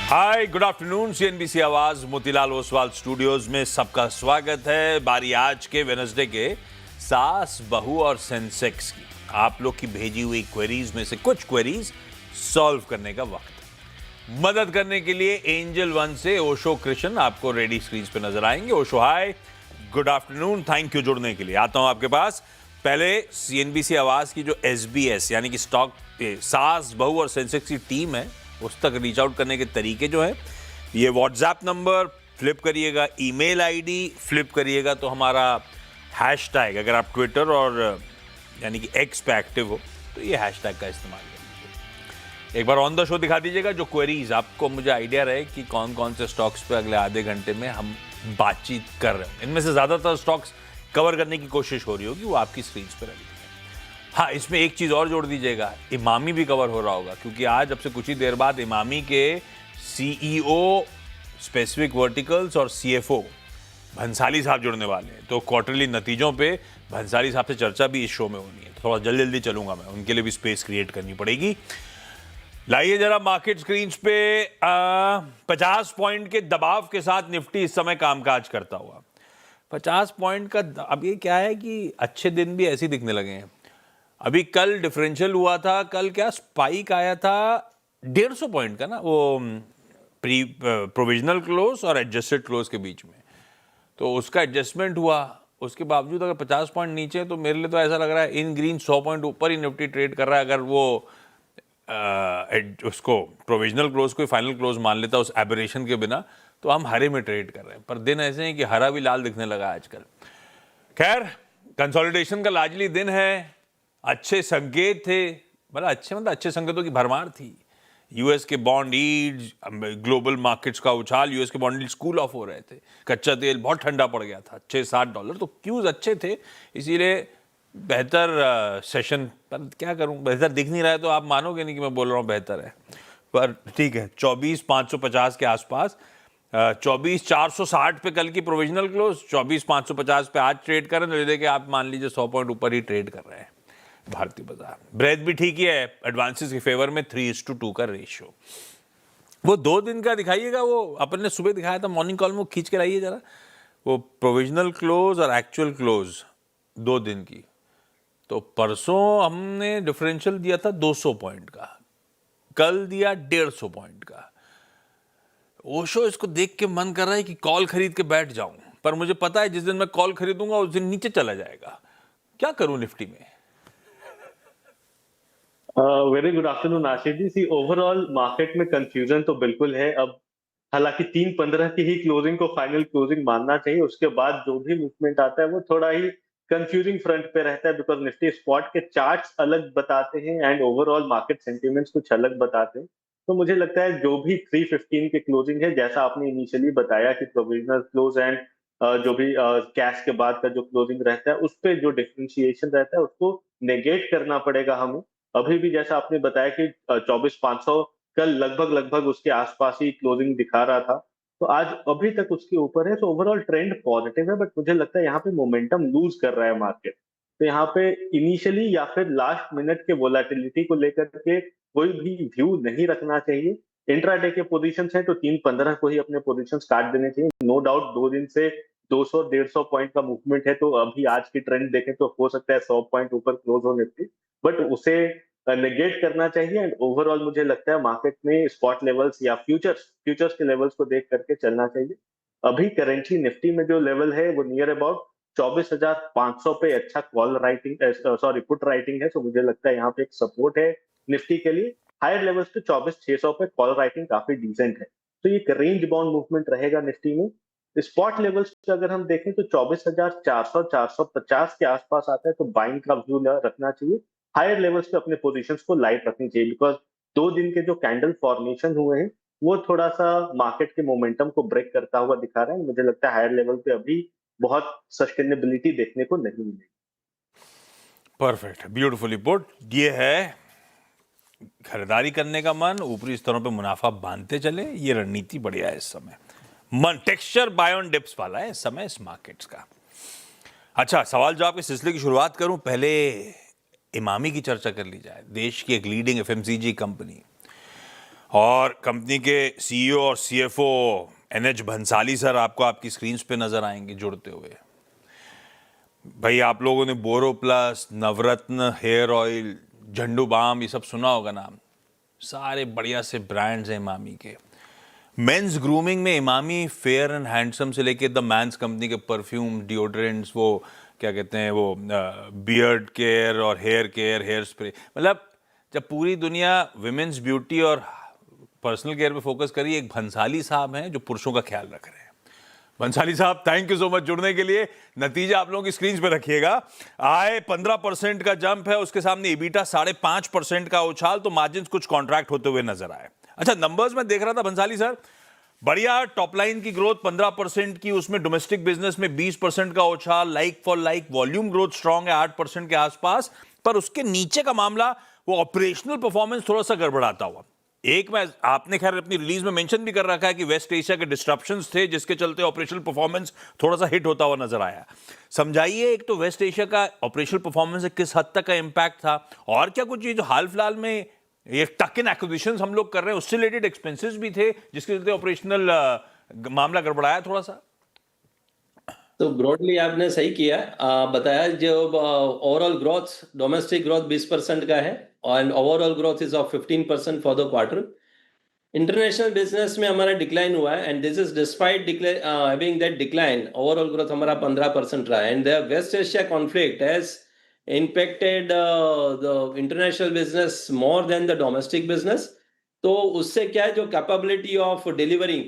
हाय, good afternoon. CNBC आवाज Motilal Oswal studios में सबका स्वागत है। बारी आज के वेडनेसडे के सास, बहू और सेंसेक्स की। आप लोग की भेजी हुई क्वेरीज में से कुछ क्वेरीज सॉल्व करने का वक्त। मदद करने के लिए एंजल वन से ओशो कृष्ण आपको रेडी स्क्रीन पे नजर आएंगे। ओशो हाय, गुड आफ्टरनून, थैंक यू जुड़ने के लिए। आता हूं आपके पास। पहले सीएनबीसी आवाज की जो एसबीएस यानी कि स्टॉक सास, बहू और सेंसेक्स की टीम है, उस तक रीच आउट करने के तरीके जो है, ये व्हाट्सएप नंबर फ्लिप करिएगा, ईमेल आईडी फ्लिप करिएगा, तो हमारा हैशटैग, अगर आप ट्विटर और यानी कि एक्स पे एक्टिव हो तो ये हैशटैग का इस्तेमाल करिए। एक बार ऑन द शो दिखा दीजिएगा जो क्वेरीज, आपको मुझे आइडिया रहे कि कौन कौन से स्टॉक्स पे अगले आधे घंटे में हम बातचीत कर रहे हैं। इनमें से ज़्यादातर स्टॉक्स कवर करने की कोशिश हो रही होगी, वो आपकी स्क्रीन पर रहेगी। हाँ, इसमें एक चीज़ और जोड़ दीजिएगा, इमामी भी कवर हो रहा होगा, क्योंकि आज अब से कुछ ही देर बाद इमामी के सीईओ स्पेसिफिक वर्टिकल्स और सीएफओ भंसाली साहब जुड़ने वाले हैं। तो क्वार्टरली नतीजों पे भंसाली साहब से चर्चा भी इस शो में होनी है। थोड़ा जल्दी जल्दी चलूंगा मैं, उनके लिए भी स्पेस क्रिएट करनी पड़ेगी। लाइए जरा मार्केट स्क्रीन पे 50 पॉइंट के दबाव के साथ निफ्टी इस समय कामकाज करता हुआ। 50 पॉइंट का अब ये क्या है कि अच्छे दिन भी ऐसे ही दिखने लगे हैं। अभी कल डिफरेंशियल हुआ था, कल क्या स्पाइक आया था 150 पॉइंट का ना, वो प्री प्रोविजनल क्लोज और एडजस्टेड क्लोज के बीच में, तो उसका एडजस्टमेंट हुआ। उसके बावजूद अगर 50 पॉइंट नीचे है तो मेरे लिए तो ऐसा लग रहा है इन ग्रीन 100 पॉइंट ऊपर ही निफ्टी ट्रेड कर रहा है। अगर वो उसको प्रोविजनल क्लोज को फाइनल क्लोज मान लेता उस एबरेशन के बिना, तो हम हरे में ट्रेड कर रहे हैं। पर दिन ऐसे हैं कि हरा भी लाल दिखने लगा आजकल। खैर, कंसोलिडेशन का लार्जली दिन है। अच्छे संकेत थे, मतलब अच्छे संकेतों की भरमार थी। यूएस के बॉन्ड यील्ड्स, ग्लोबल मार्केट्स का उछाल, यूएस के बॉन्ड यील्ड्स कूल ऑफ हो रहे थे। कच्चा तेल बहुत ठंडा पड़ गया था, $6-7, तो क्यूज अच्छे थे। इसीलिए बेहतर सेशन, पर क्या करूं, बेहतर दिख नहीं रहा है तो आप मानोगे नहीं कि मैं बोल रहा हूं बेहतर है, पर ठीक है। 24,550 के आसपास, 24,460 पे कल की प्रोविजनल क्लोज, 24,550 पे आज ट्रेड कर रहे हैं। देखिए, आप मान लीजिए 100 पॉइंट ऊपर ही ट्रेड कर रहे हैं भारतीय बाजार। ब्रेथ भी ठीक ही है, एडवांसेस के फेवर में 3:2 का रेशियो। वो 2 दिन का दिखाइएगा, वो अपन ने सुबह दिखाया था मॉर्निंग कॉल में, वो खींच के लाइए जरा, वो प्रोविजनल क्लोज और एक्चुअल क्लोज 2 दिन की। तो परसों हमने डिफरेंशियल दिया था 200 पॉइंट का, कल दिया 150 पॉइंट का। ओशो, इसको देख के मन कर रहा है कि कॉल खरीद के बैठ जाऊं, पर मुझे पता है जिस दिन मैं कॉल खरीदूंगा उस दिन नीचे चला जाएगा। क्या करूं निफ्टी में? Very good afternoon Ashish ji. सी ओवरऑल मार्केट में कंफ्यूजन तो बिल्कुल है अब। हालांकि 3:15 की ही क्लोजिंग को फाइनल क्लोजिंग मानना चाहिए, उसके बाद जो भी मूवमेंट आता है वो थोड़ा ही कंफ्यूजिंग फ्रंट पे रहता है, बिकॉज निफ्टी स्पॉट के चार्ट्स अलग बताते हैं एंड ओवरऑल मार्केट सेंटिमेंट्स कुछ अलग बताते हैं। तो मुझे लगता है जो भी 3:15 के क्लोजिंग है, जैसा आपने इनिशियली बताया कि प्रोविजनल क्लोज एंड जो भी कैश के बाद का जो क्लोजिंग रहता है उस पे जो डिफरेंशिएशन रहता है उसको नेगेट करना पड़ेगा हमें। अभी भी जैसा आपने बताया कि 24,500 कल लगभग लगभग उसके आसपास ही क्लोजिंग दिखा रहा था, तो आज अभी तक उसके ऊपर है। तो ओवरऑल ट्रेंड पॉजिटिव है, बट मुझे लगता है यहाँ पे मोमेंटम लूज कर रहा है मार्केट। तो यहाँ पे इनिशियली या फिर लास्ट मिनट के वोलेटिलिटी को लेकर के कोई भी व्यू नहीं रखना चाहिए। इंट्राडे के पोजीशंस हैं तो 3:15 को ही अपने पोजीशंस काट देने चाहिए। नो डाउट 2 दिन से 200-150 पॉइंट का मूवमेंट है, तो अभी आज की ट्रेंड देखें तो हो सकता है 100 पॉइंट ऊपर क्लोज हो निफ्टी, बट उसे नेगेट करना चाहिए। एंड ओवरऑल मुझे लगता है मार्केट में स्पॉट लेवल्स या फ्यूचर्स के लेवल्स को देख करके चलना चाहिए। अभी करेंटली निफ्टी में जो लेवल है वो नियर अबाउट 24,500 पे अच्छा call writing, sorry put writing है। तो मुझे लगता है यहाँ पे एक सपोर्ट है निफ्टी के लिए। हायर लेवल्स पे 24,600 पे कॉल राइटिंग काफी डिसेंट है। तो ये एक रेंज बाउंड मूवमेंट रहेगा निफ्टी में। स्पॉट लेवल्स पे अगर हम देखें तो 24,400 450 के आसपास आता है, तो बाइंग का व्यू रखना चाहिए। हायर लेवल्स पे अपने पोजीशंस को लाइट रखनी चाहिए, बिकॉज 2 दिन के जो कैंडल फॉर्मेशन हुए हैं वो थोड़ा सा मार्केट के मोमेंटम को ब्रेक करता हुआ दिखा रहा है। मुझे लगता है हायर लेवल पे अभी बहुत सस्टेनेबिलिटी देखने को नहीं मिलेगी। Perfect, beautifully put. ये है खरीदारी करने का मन, ऊपरी स्तरों पे मुनाफा बांधते चले, ये रणनीति बढ़िया है इस समय। मन टेक्सचर बाय ऑन डिप्स वाला है इस समय इस मार्केट्स का। अच्छा, सवाल जवाब के सिलसिले की शुरुआत करूं, पहले इमामी की चर्चा कर ली जाए। देश की एक लीडिंग एफएमसीजी कंपनी, और कंपनी के सीईओ और सीएफओ एनएच भंसाली सर आपको आपकी स्क्रीन पे नजर आएंगे जुड़ते हुए। भाई आप लोगों ने बोरो प्लस, नवरत्न हेयर ऑयल, झंडू बाम ये सब सुना होगा नाम। सारे बढ़िया से ब्रांड्स हैं इमामी के। मेंस ग्रूमिंग में इमामी फेयर एंड हैंडसम से लेके द मैंस कंपनी के परफ्यूम, डिओड्रेंट्स, वो क्या कहते हैं वो बियर्ड केयर और हेयर केयर, हेयर स्प्रे, मतलब जब पूरी दुनिया विमेंस ब्यूटी और पर्सनल केयर पे फोकस करी, एक भंसाली साहब हैं जो पुरुषों का ख्याल रख रहे हैं। भंसाली साहब थैंक यू सो मच जुड़ने के लिए। नतीजा आप लोगों की स्क्रीन पे रखिएगा। आय 15% का जंप है, उसके सामने ईबिटा 5.5% का उछाल, तो मार्जिन कुछ कॉन्ट्रैक्ट होते हुए नजर आए। अच्छा, नंबर्स में देख रहा था भंसाली सर, बढ़िया टॉप लाइन की ग्रोथ 15% की, उसमें डोमेस्टिक बिजनेस में 20% का उछाल, like for like volume growth strong है 8% के आसपास। पर उसके नीचे का मामला वो ऑपरेशनल परफॉर्मेंस थोड़ा सा गड़बड़ाता हुआ। एक में आपने खैर अपनी रिलीज में मेंशन भी कर रखा है कि वेस्ट एशिया के डिस्ट्रप्शंस थे जिसके चलते ऑपरेशनल परफॉर्मेंस थोड़ा सा हिट होता हुआ नजर आया। समझाइए, एक तो वेस्ट एशिया का ऑपरेशनल परफॉर्मेंस से किस हद तक का इंपैक्ट था, और क्या कुछ ये जो हाल फिलहाल में ये टक इन एक्विजिशंस हम लोग कर रहे हैं उससे रिलेटेड एक्सपेंसेस भी थे जिसके चलते ऑपरेशनल मामला गड़बड़ाया थोड़ा सा। तो ब्रॉडली आपने सही किया, बताया। जो ओवरऑल ग्रोथ, डोमेस्टिक ग्रोथ 20% का है और overall growth is of 15% for the quarter. International business में हमारा डिक्लाइन हुआ है, and this is despite having that decline, overall growth हमारा 15% रहा है। And the West Asia conflict has impacted the international business more than the domestic business. तो उससे क्या है, जो capability of delivering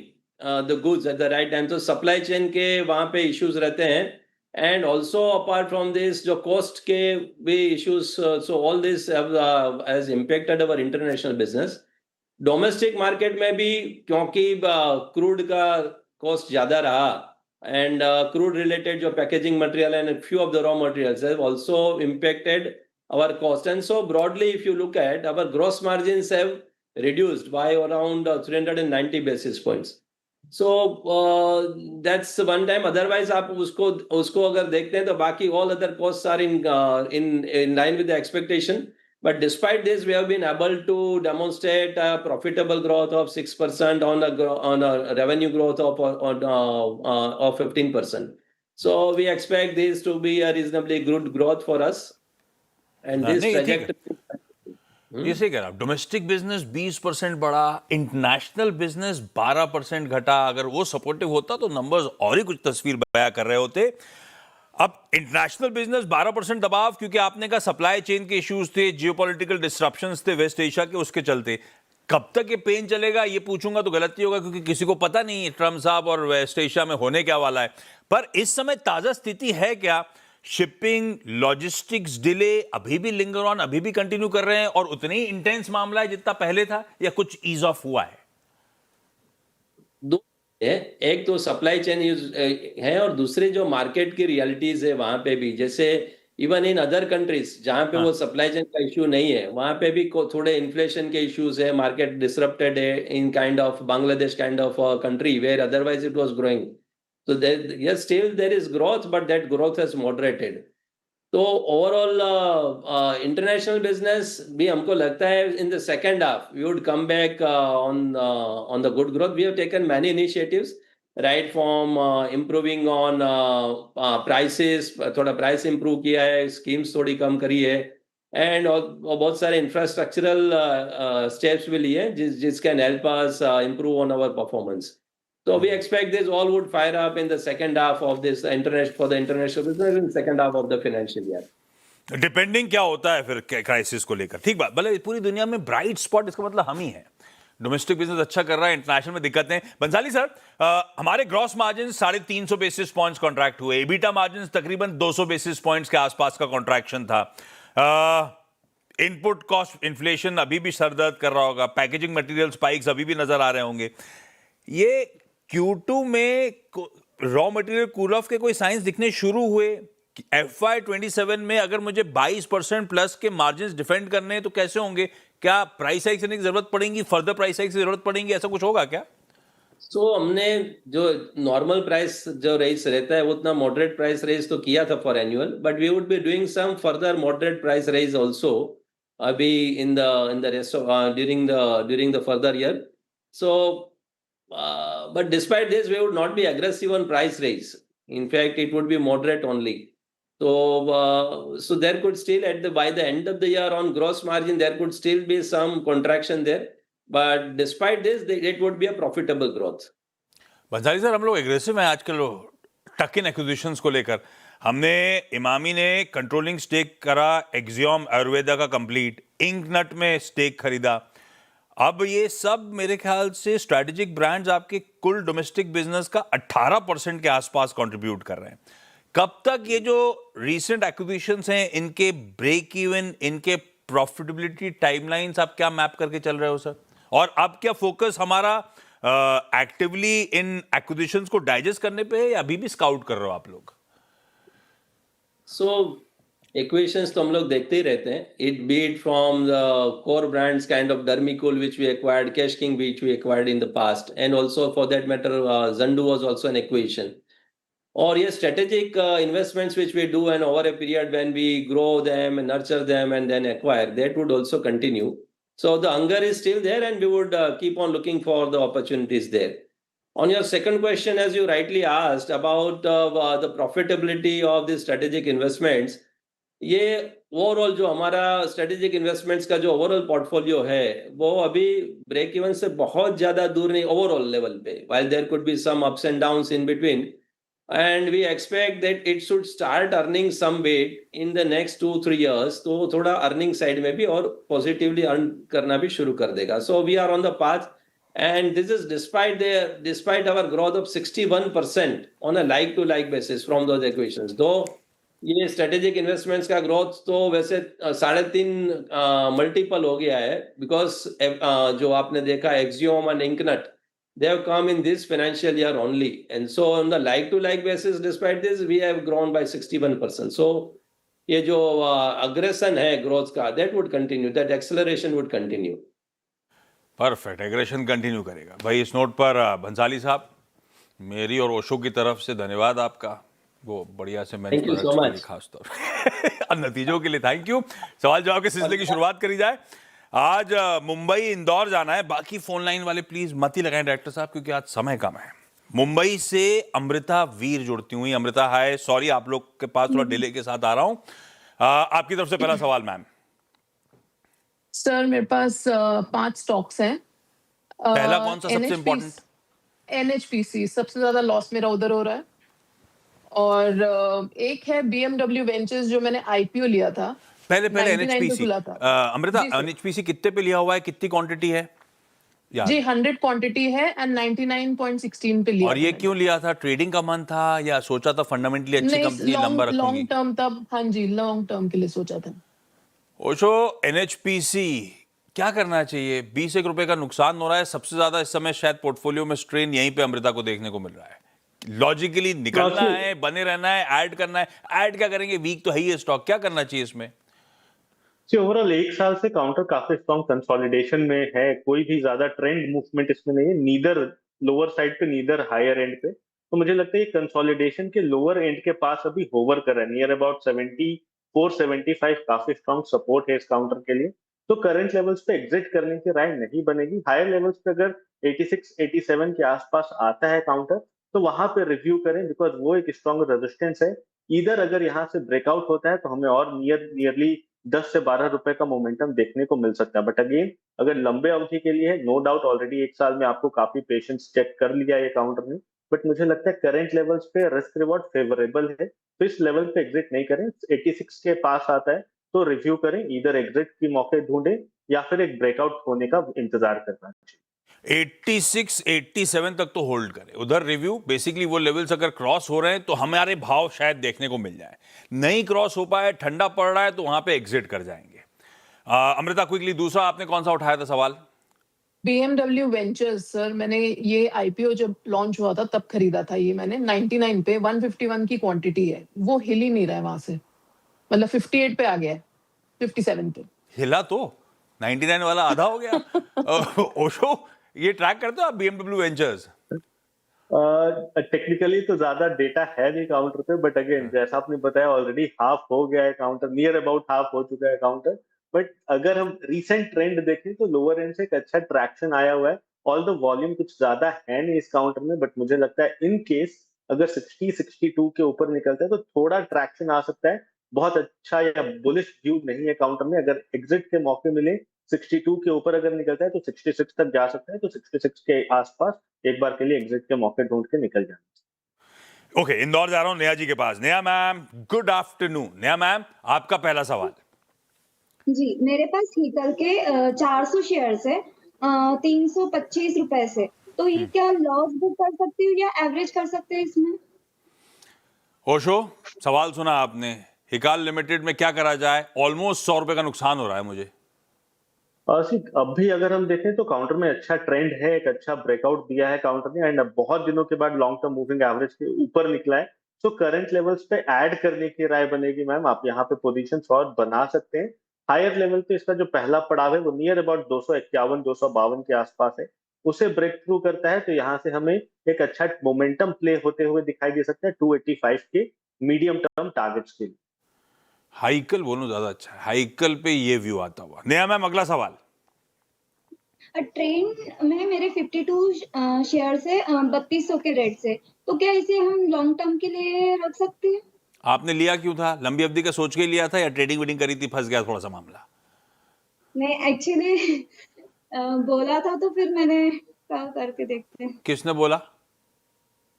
the goods at the right time, तो supply chain के वहाँ पे इश्यूज रहते हैं। And also apart from this, जो कॉस्ट के भी issues, so all this has impacted our international business. Domestic market में भी क्योंकि क्रूड का कॉस्ट ज्यादा रहा, and crude related जो packaging material and a few of the raw materials have also impacted our cost. And so broadly, if you look at, our gross margins have reduced by around 390 basis points. So that's one time. Otherwise आप उसको अगर देखते हैं तो बाकी all other costs are in line with the expectation. But despite this, we have been able to demonstrate a profitable growth of 6% on a revenue growth of 15%. So we expect this to be a reasonably good growth for us. And this नहीं, ठीक है। trajectory. ये सही कह रहा, domestic business 20% बढ़ा, international business 12% घटा। अगर वो सपोर्टिव होता तो नंबर्स और ही कुछ तस्वीर बयां कर रहे होते। अब इंटरनेशनल बिजनेस 12% दबाव, क्योंकि आपने कहा सप्लाई चेन के इश्यूज थे, जियोपॉलिटिकल डिस्ट्रप्शंस थे वेस्ट एशिया के, उसके चलते। कब तक ये पेन चलेगा ये पूछूंगा तो गलती होगा, क्योंकि किसी को पता नहीं है ट्रम्प साहब और वेस्ट एशिया में होने क्या वाला है। पर इस समय ताजा स्थिति है क्या? शिपिंग, लॉजिस्टिक्स डिले अभी भी लिंगर ऑन, अभी भी कंटिन्यू कर रहे हैं, और उतने ही इंटेंस मामला है जितना पहले था, या कुछ ईज ऑफ हुआ है? दो है, एक तो सप्लाई चेन है, और दूसरे जो मार्केट की रियलिटीज है वहां पे भी, जैसे इवन इन अदर कंट्रीज जहां पे वो सप्लाई चेन का इश्यू नहीं है, वहां पे भी थोड़े इन्फ्लेशन के इश्यूज है, मार्केट डिसरप्टेड है in kind of Bangladesh kind of country where otherwise it was growing. So yes, still there is growth, but that growth has moderated. तो ओवरऑल इंटरनेशनल बिजनेस भी हमको लगता है in the second half we would come back on the good growth. We have taken many initiatives, right from improving on prices, थोड़ा price improve किया है, schemes थोड़ी कम करी है, and बहुत सारे infrastructural steps भी लिए जिस can help us improve on our performance. So we expect this all would fire up in the second half of this for the international business in second half of the financial year. Depending क्या होता है फिर crisis को लेकर। ठीक बात, भले पूरी दुनिया में ब्राइट स्पॉट, इसका मतलब हम ही हैं। डोमेस्टिक बिजनेस अच्छा कर रहा है, इंटरनेशनल में दिक्कतें। बंसाली सर, हमारे gross margin 350 basis points contract हुए, एबिटा मार्जिन तकरीबन 200 बेसिस पॉइंट्स के आसपास का कॉन्ट्रैक्शन था। इनपुट कॉस्ट इन्फ्लेशन अभी भी सरदर्द कर रहा होगा, पैकेजिंग मटेरियल स्पाइक्स अभी भी नजर आ रहे होंगे। ये Q2 में रॉ मटेरियल कूल ऑफ के कोई साइंस दिखने शुरू हुए? FY27 में अगर मुझे 22% प्लस के मार्जिन डिफेंड करने हैं तो कैसे होंगे? क्या प्राइस हाइक करने की जरूरत पड़ेगी, फर्दर प्राइस हाइक की जरूरत पड़ेगी, ऐसा कुछ होगा क्या? हमने जो नॉर्मल प्राइस जो रेस रहता है वो उतना मॉडरेट प्राइस रेस तो किया था for annual, but we would be doing some further moderate price raise also अभी in the rest of during the further year. So, but despite this, we would not be aggressive on price raise. In fact, it would be moderate only. So there could still by the end of the year on gross margin, there could still be some contraction there. But despite this, it would be a profitable growth. Bansali sir, हम लोग aggressive हैं आजकल टक इन acquisitions को लेकर। हमने इमामी ने controlling stake करा, एक्सियोम आयुर्वेदा का कंप्लीट, इंकनट में स्टेक खरीदा। अब ये सब मेरे ख्याल से स्ट्रैटेजिक ब्रांड्स आपके कुल डोमेस्टिक बिजनेस का 18% के आसपास कंट्रीब्यूट कर रहे हैं। कब तक ये जो रीसेंट एक्विजिशंस हैं, इनके ब्रेक इवन, इनके प्रॉफिटेबिलिटी टाइमलाइंस आप क्या मैप करके चल रहे हो सर? और अब क्या फोकस हमारा एक्टिवली इन एक्विजिशंस को डाइजेस्ट करने पे है या अभी भी स्काउट कर रहे हो आप लोग? So equations तो हम लोग देखते ही रहते हैं. It be it from the core brands kind of Dermicool which we acquired, Cash King which we acquired in the past, and also for that matter, Zandu was also an equation. Or yes, strategic investments which we do and over a period when we grow them and nurture them and then acquire, that would also continue. So the hunger is still there and we would keep on looking for the opportunities there. On your second question, as you rightly asked about the profitability of the strategic investments, ये overall जो हमारा strategic investments का जो overall portfolio है वो अभी break even से बहुत ज्यादा दूर नहीं ओवरऑल लेवल पे, while there could be some ups and downs in between, and we expect that it should start earning some weight in the next 2-3 years. तो थोड़ा अर्निंग साइड में भी और पॉजिटिवली अर्न करना भी शुरू कर देगा. So we are on the path, and this is despite our growth of 61% on a like to like basis from those equations. Though ये स्ट्रेटेजिक इन्वेस्टमेंट्स का ग्रोथ तो वैसे 3.5 मल्टीपल हो गया है, बिकॉज जो आपने देखा एक्सियोम एंड इंकनट, they have come in this financial year only, and so on the like to like basis despite this we have grown by 61%. So ये जो aggression है growth का, that would continue, that acceleration would continue. Perfect, aggression continue करेगा भाई। इस note पर बंसाली साहब, मेरी और ओशो की तरफ से धन्यवाद आपका, वो बढ़िया से मैंने Thank you so much. खास तौर और नतीजों के लिए थैंक यू। सवाल जवाब के सिलसिले की शुरुआत करी जाए। आज मुंबई इंदौर जाना है, बाकी फोन लाइन वाले प्लीज मत ही लगाएं डायरेक्टर साहब, क्योंकि आज समय कम है। मुंबई से अमृता वीर जुड़ती हुई। अमृता हाय, सॉरी आप लोग के पास थोड़ा डिले के साथ आ रहा हूं। आपकी तरफ से पहला सवाल मैम। सर मेरे पास 5 स्टॉक्स हैं। पहला कौन सा सबसे इंपॉर्टेंट? एनएचपीसी सबसे ज्यादा लॉस मेरा उधर हो रहा है, और एक है बीएमडब्ल्यू वेंचर्स जो मैंने आईपीओ लिया था। पहले 99 पे एनएचपीसी। खुला था। अमृता, जी सर। एनएचपीसी कितने पे लिया हुआ है, कितनी क्वांटिटी है? जी 100 क्वांटिटी है एंड 99.16 पे लिया और ये था क्यों लिया था? ट्रेडिंग का मन था या सोचा था फंडामेंटली अच्छी कंपनी है, लंबा रखूंगी? लॉन्ग टर्म तब, हाँ जी लॉन्ग टर्म के लिए सोचा था। ओशो, एनएचपीसी क्या करना चाहिए? 20 रुपए का नुकसान हो रहा है, सबसे ज्यादा इस समय शायद पोर्टफोलियो में स्ट्रेन यहीं पे अमृता को देखने को मिल रहा है। लॉजिकली निकलना है, बने रहना है, ऐड करना है। ऐड क्या करेंगे, वीक तो है ही है स्टॉक, क्या करना चाहिए इसमें? ओवरऑल 1 साल से काउंटर काफी स्ट्रॉन्ग कंसोलिडेशन में है, कोई भी ज्यादा ट्रेंड मूवमेंट इसमें नहीं है, नीदर लोअर साइड पे नीदर हायर एंड पे। तो मुझे लगता है ये कंसोलिडेशन के लोअर एंड के पास अभी होवर कर रहा है, नियर अबाउट 74-75 काफी स्ट्रॉन्ग सपोर्ट है इस काउंटर के लिए। तो करंट लेवल्स पे एग्जिट करने की राय नहीं बनेगी। हायर लेवल्स पे अगर 86-87 के आसपास आता है काउंटर, तो वहां पे रिव्यू करें, बिकॉज वो एक स्ट्रॉन्ग रेजिस्टेंस है। इधर अगर यहाँ से ब्रेकआउट होता है तो हमें और नियरली 10 से 12 रुपए का मोमेंटम देखने को मिल सकता है। बट अगेन अगर लंबे अवधि के लिए है, नो डाउट ऑलरेडी 1 साल में आपको काफी पेशेंस चेक कर लिया ये काउंटर ने। बट मुझे लगता है करंट लेवल्स पे रिस्क रिवॉर्ड फेवरेबल है, तो इस लेवल पे एग्जिट नहीं करें। 86 के पास आता है तो रिव्यू करें, इधर एग्जिट की मौके ढूंढें या फिर एक ब्रेकआउट होने का इंतजार करना चाहिए। 86-87 तक तो होल्ड करें, उधर रिव्यू। बेसिकली वो लेवल्स अगर क्रॉस हो रहे हैं तो हमारे भाव शायद देखने को मिल जाए, नहीं क्रॉस हो पाए, ठंडा पड़ रहा है तो वहां पे एग्जिट कर जाएंगे। अमृता, क्विकली दूसरा आपने कौन सा उठाया था सवाल? बीएमडब्ल्यू वेंचर्स सर, मैंने ये आईपीओ जब लॉन्च हुआ था तब खरीदा था। ये मैंने 99 पे 151 की क्वांटिटी है, वो हिल ही नहीं रहा है वहां से, मतलब 58 पे आ गया है, 57 पे। हिला तो 99 वाला आधा हो गया। ओशो, ये ट्रैक करते हो आप बीएमडब्ल्यू वेंचर्स? टेक्निकली तो ज्यादा डेटा है नहीं काउंटर पे, बट अगेन जैसा आपने बताया ऑलरेडी हाफ हो गया है काउंटर, नियर अबाउट हाफ हो चुका है काउंटर। बट अगर हम रिसेंट ट्रेंड देखें तो लोअर एंड से एक अच्छा ट्रैक्शन आया हुआ है। ऑल द वॉल्यूम कुछ ज्यादा है नहीं इस काउंटर में, बट मुझे लगता है इन केस अगर 60-62 के ऊपर निकलता है तो थोड़ा ट्रैक्शन आ सकता है। बहुत अच्छा या बुलिश व्यू नहीं है काउंटर में। अगर एग्जिट के मौके मिले 62 के ऊपर अगर निकलता है तो 66 तक जा सकता है, तो 66 के आसपास एक बार के लिए एग्जिट के मौके ढूंढ के निकल जाना। ओके, इंदौर जा रहा हूं नेहा जी के पास। Neha ma'am, good afternoon. Neha ma'am, आपका पहला सवाल। जी, मेरे पास हिकल के 400 शेयर्स है 325 रुपए से। तो ये क्या लॉस बुक कर सकती हूँ या एवरेज कर सकते हैं इसमें? ओशो, सवाल सुना आपने। हिकाल लिमिटेड में क्या करा जाए? ऑलमोस्ट 100 रुपए का नुकसान हो रहा है मुझे। अब भी अगर हम देखें तो काउंटर में अच्छा ट्रेंड है, एक अच्छा ब्रेकआउट दिया है काउंटर ने, एंड अब बहुत दिनों के बाद लॉन्ग टर्म मूविंग एवरेज के ऊपर निकला है। सो करंट लेवल्स पे ऐड करने की राय बनेगी मैम। आप यहाँ पे पोजीशन और बना सकते हैं। हायर लेवल पे इसका जो पहला पड़ाव है वो नियर अबाउट 251-252 के आसपास है। उसे ब्रेक थ्रू करता है तो यहाँ से हमें एक अच्छा मोमेंटम प्ले होते हुए दिखाई दे सकता है 285 के मीडियम टर्म टारगेट्स के लिए। हाइकल बोलूं ज्यादा अच्छा है, हाइकल पे ये व्यू आता हुआ। नेहा मैम, अगला सवाल। ट्रेंड में मेरे 52 शेयर है 3200 के रेट से। तो क्या इसे हम लॉन्ग टर्म के लिए रख सकते हैं? आपने लिया क्यों था? लंबी अवधि का सोच के ही लिया था या ट्रेडिंग वेडिंग करी थी, फंस गया थोड़ा सा मामला? नहीं, एक्चुअली बोला था तो फिर मैंने कहा करके देखते हैं। किसने बोला?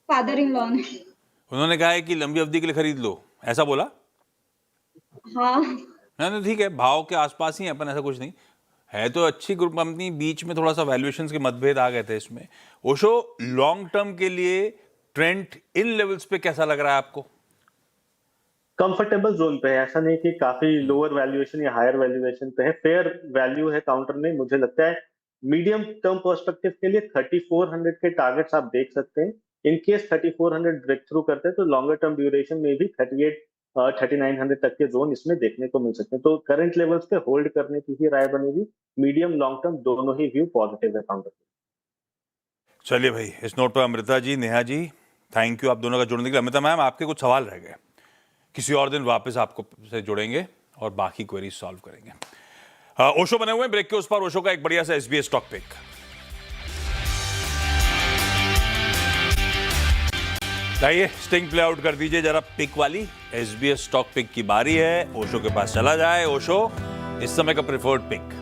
फादर इन लॉ ने। उन्होंने कहा है कि लंबी अवधि के लिए खरीद लो, ऐसा बोला? हाँ। नहीं, ठीक है, भाव के आसपास ही है अपन, ऐसा कुछ नहीं है। तो अच्छी ग्रुप कंपनी, बीच में थोड़ा सा वैल्यूएशंस के मतभेद आ गए थे इसमें। ओशो, लॉन्ग टर्म के लिए ट्रेंड इन लेवल्स पे कैसा लग रहा है आपको? कंफर्टेबल जोन पे है, ऐसा नहीं कि काफी लोअर वैल्यूएशन या हायर वैल्यूएशन पे है। फेयर वैल्यू है काउंटर में। मुझे लगता है मीडियम टर्म पर्सपेक्टिव के लिए 3400 के टारगेट्स आप देख सकते हैं। इन केस 3400 ब्रेक थ्रू करते हैं तो लॉन्गर टर्म ड्यूरेशन में भी 3900 तक के जोन इसमें देखने को मिल सकते हैं। तो करंट लेवल्स पे होल्ड करने की ही राय बनेगी। मीडियम लॉन्ग टर्म दोनों ही व्यू पॉजिटिव है काउंटर पे। चलिए भाई, इस नोट पर अमृता जी, नेहा जी, थैंक यू आप दोनों का जुड़ने के लिए। अमृता मैम, आपके कुछ सवाल रह गए, किसी और दिन वापस आपको से जुड़ेंगे और बाकी क्वेरीज सॉल्व करेंगे। ओशो बने हुए हैं ब्रेक के उस पर। ओशो का एक बढ़िया सा एसबीएस स्टॉक पिक। लाइए, स्टिंग प्ले आउट कर दीजिए जरा पिक वाली। एसबीएस स्टॉक पिक की बारी है, ओशो के पास चला जाए। ओशो, इस समय का प्रेफर्ड पिक।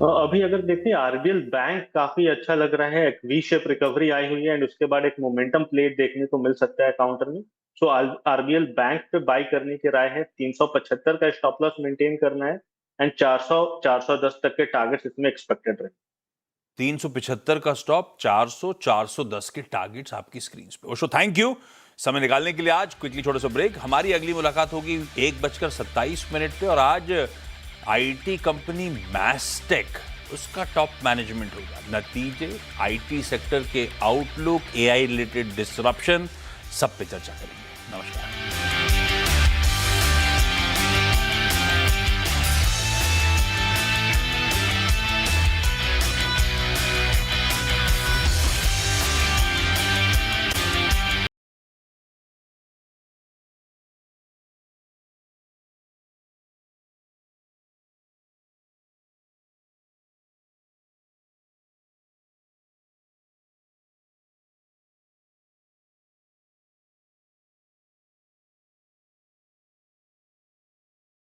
अभी अगर देखें आरबीएल बैंक काफी अच्छा लग रहा है। एक वी शेप रिकवरी आई हुई है एंड उसके बाद एक मोमेंटम प्ले देखने को मिल सकता है काउंटर में। सो आरबीएल बैंक पे बाय करने की राय है। 375 का स्टॉप लॉस मेंटेन करना है एंड 400-410 तक के टारगेट्स इसमें एक्सपेक्टेड रहे। 375 का स्टॉप, 400-410 के टारगेट्स आपकी स्क्रीन पे। ओशो, थैंक यू समय निकालने के लिए। आज क्विकली छोटा सा ब्रेक। हमारी अगली मुलाकात होगी 1:27 पे और आज आईटी कंपनी मैस्टेक, उसका टॉप मैनेजमेंट होगा। नतीजे, आईटी सेक्टर के आउटलुक, एआई रिलेटेड डिसरप्शन, सब पे चर्चा करेंगे। नमस्कार।